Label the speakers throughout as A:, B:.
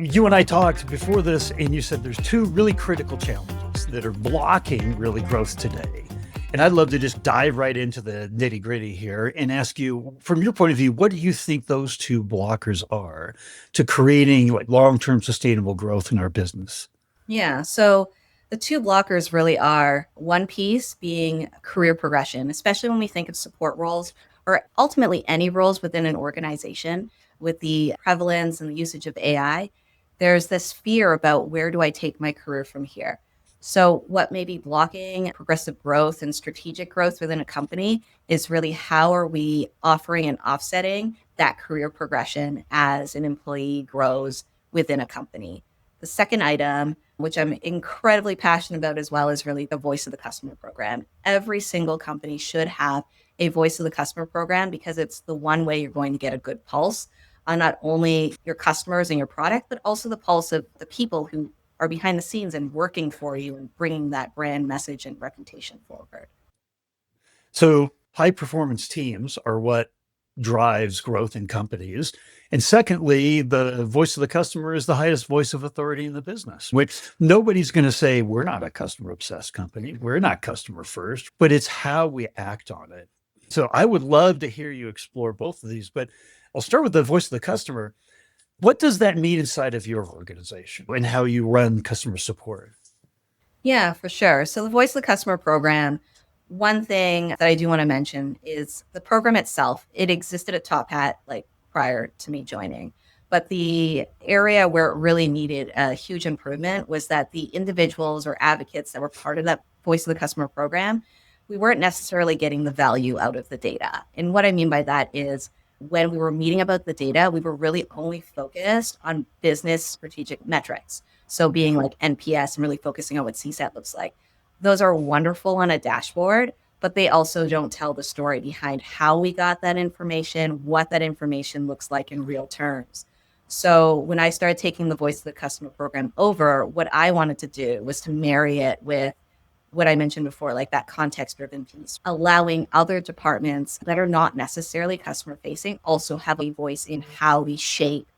A: You and I talked before this, and you said there's two really critical challenges that are blocking really growth today. And I'd love to just dive right into the nitty gritty here and ask you, from your point of view, what do you think those two blockers are to creating like long-term sustainable growth in our business?
B: Yeah. So the two blockers really are one piece being career progression, especially when we think of support roles or ultimately any roles within an organization with the prevalence and the usage of AI. There's this fear about where do I take my career from here? So, what may be blocking progressive growth and strategic growth within a company is really how are we offering and offsetting that career progression as an employee grows within a company. The second item, which I'm incredibly passionate about as well, is really the voice of the customer program. Every single company should have a voice of the customer program because it's the one way you're going to get a good pulse on not only your customers and your product, but also the pulse of the people who are behind the scenes and working for you and bringing that brand message and reputation forward.
A: So high performance teams are what drives growth in companies. And secondly, the voice of the customer is the highest voice of authority in the business, which nobody's going to say, we're not a customer obsessed company. We're not customer first, but it's how we act on it. So I would love to hear you explore both of these, but I'll start with the voice of the customer. What does that mean inside of your organization and how you run customer support?
B: Yeah, for sure. So the Voice of the Customer program, one thing that I do want to mention is the program itself. It existed at Top Hat like prior to me joining. But the area where it really needed a huge improvement was that the individuals or advocates that were part of that Voice of the Customer program, we weren't necessarily getting the value out of the data. And what I mean by that is when we were meeting about the data, we were really only focused on business strategic metrics. So being like NPS and really focusing on what CSAT looks like. Those are wonderful on a dashboard, but they also don't tell the story behind how we got that information, what that information looks like in real terms. So when I started taking the voice of the customer program over, what I wanted to do was to marry it with what I mentioned before, like that context driven piece, allowing other departments that are not necessarily customer facing also have a voice in how we shape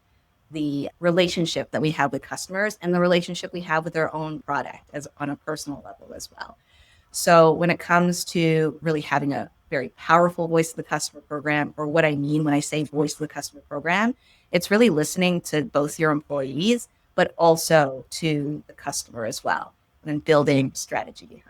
B: the relationship that we have with customers and the relationship we have with our own product as on a personal level as well. So when it comes to really having a very powerful voice of the customer program, or what I mean when I say voice of the customer program, it's really listening to both your employees, but also to the customer as well, and building strategy.